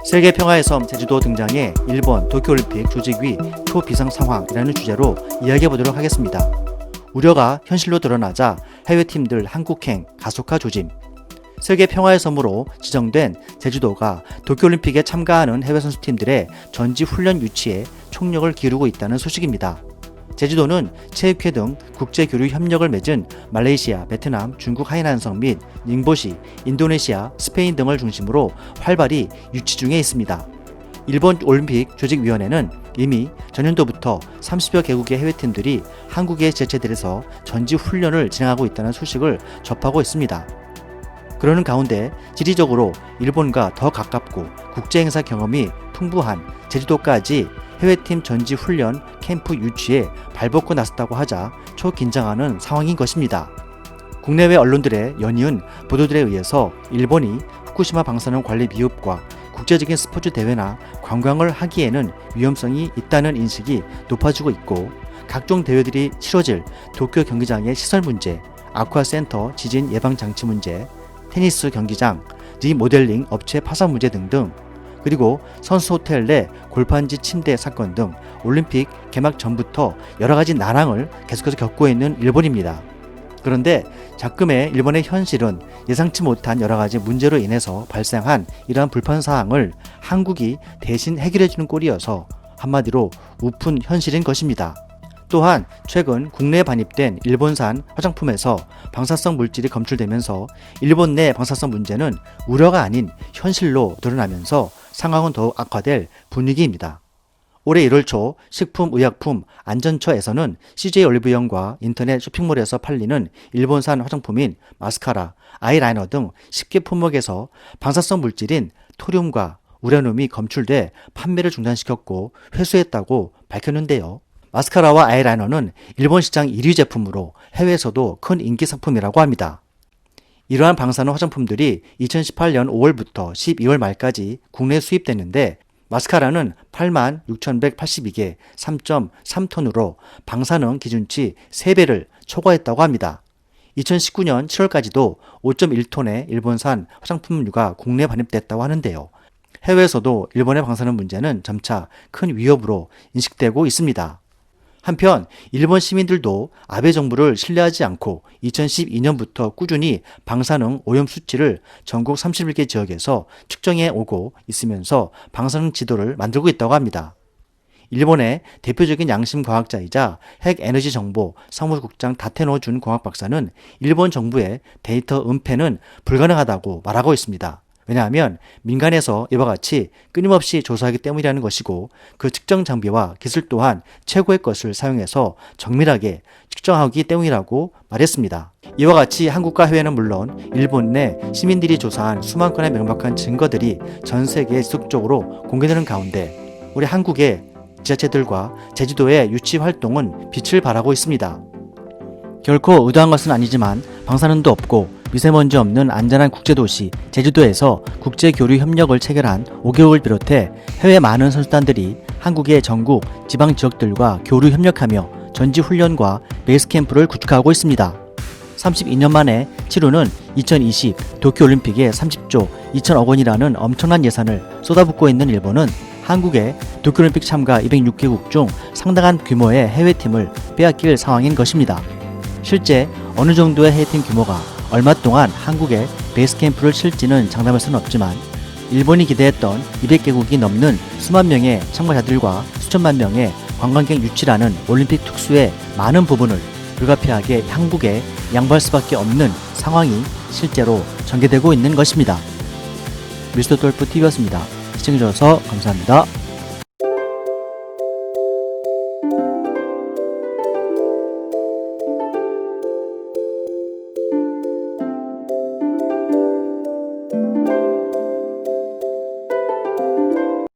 세계 평화의 섬 제주도 등장해 일본 도쿄올림픽 조직위 초비상 상황이라는 주제로 이야기해보도록 하겠습니다. 우려가 현실로 드러나자 해외팀들 한국행 가속화 조짐. 세계 평화의 섬으로 지정된 제주도가 도쿄올림픽에 참가하는 해외 선수팀들의 전지 훈련 유치에 총력을 기울이고 있다는 소식입니다. 제주도는 체육회 등 국제교류 협력을 맺은 말레이시아, 베트남, 중국 하이난성 및 닝보시, 인도네시아, 스페인 등을 중심으로 활발히 유치 중에 있습니다. 일본 올림픽 조직위원회는 이미 전년도부터 30여 개국의 해외팀들이 한국의 지자체들에서 전지 훈련을 진행하고 있다는 소식을 접하고 있습니다. 그러는 가운데 지리적으로 일본과 더 가깝고 국제행사 경험이 풍부한 제주도까지 해외팀 전지 훈련 캠프 유치에 발벗고 나섰다고 하자 초긴장하는 상황인 것입니다. 국내외 언론들의 연이은 보도들에 의해서 일본이 후쿠시마 방사능 관리 미흡과 국제적인 스포츠 대회나 관광을 하기에는 위험성이 있다는 인식이 높아지고 있고, 각종 대회들이 치러질 도쿄 경기장의 시설 문제, 아쿠아센터 지진 예방 장치 문제, 테니스 경기장, 리모델링 업체 파산 문제 등등, 그리고 선수 호텔 내 골판지 침대 사건 등 올림픽 개막 전부터 여러가지 난항을 계속해서 겪고 있는 일본입니다. 그런데 작금의 일본의 현실은 예상치 못한 여러가지 문제로 인해서 발생한 이러한 불편사항을 한국이 대신 해결해주는 꼴이어서 한마디로 우픈 현실인 것입니다. 또한 최근 국내에 반입된 일본산 화장품에서 방사성 물질이 검출되면서 일본 내 방사성 문제는 우려가 아닌 현실로 드러나면서 상황은 더욱 악화될 분위기입니다. 올해 1월 초 식품의약품안전처에서는 CJ 올리브영과 인터넷 쇼핑몰에서 팔리는 일본산 화장품인 마스카라, 아이라이너 등 10개 품목에서 방사성 물질인 토륨과 우라늄이 검출돼 판매를 중단시켰고 회수했다고 밝혔는데요. 마스카라와 아이라이너는 일본 시장 1위 제품으로 해외에서도 큰 인기 상품이라고 합니다. 이러한 방사능 화장품들이 2018년 5월부터 12월 말까지 국내에 수입됐는데, 마스카라는 86,182개 3.3톤으로 방사능 기준치 3배를 초과했다고 합니다. 2019년 7월까지도 5.1톤의 일본산 화장품류가 국내에 반입됐다고 하는데요. 해외에서도 일본의 방사능 문제는 점차 큰 위협으로 인식되고 있습니다. 한편 일본 시민들도 아베 정부를 신뢰하지 않고 2012년부터 꾸준히 방사능 오염 수치를 전국 31개 지역에서 측정해 오고 있으면서 방사능 지도를 만들고 있다고 합니다. 일본의 대표적인 양심 과학자이자 핵에너지 정보 사무국장 다테노 준 공학 박사는 일본 정부의 데이터 은폐는 불가능하다고 말하고 있습니다. 왜냐하면 민간에서 이와 같이 끊임없이 조사하기 때문이라는 것이고, 그 측정 장비와 기술 또한 최고의 것을 사용해서 정밀하게 측정하기 때문이라고 말했습니다. 이와 같이 한국과 해외는 물론 일본 내 시민들이 조사한 수만 건의 명백한 증거들이 전 세계에 지속적으로 공개되는 가운데 우리 한국의 지자체들과 제주도의 유치 활동은 빛을 발하고 있습니다. 결코 의도한 것은 아니지만 방사능도 없고 미세먼지 없는 안전한 국제도시 제주도에서 국제교류 협력을 체결한 5개국을 비롯해 해외 많은 선수단들이 한국의 전국 지방 지역들과 교류 협력하며 전지훈련과 베이스캠프를 구축하고 있습니다. 32년 만에 치루는 2020 도쿄올림픽에 30조 2천억 원이라는 엄청난 예산을 쏟아붓고 있는 일본은 한국의 도쿄올림픽 참가 206개국 중 상당한 규모의 해외팀을 빼앗길 상황인 것입니다. 실제 어느 정도의 해외팀 규모가 얼마 동안 한국에 베이스캠프를 칠지는 장담할 수는 없지만, 일본이 기대했던 200개국이 넘는 수만 명의 참가자들과 수천만 명의 관광객 유치라는 올림픽 특수의 많은 부분을 불가피하게 한국에 양보할 수밖에 없는 상황이 실제로 전개되고 있는 것입니다. 미스터 돌프 TV였습니다. 시청해주셔서 감사합니다.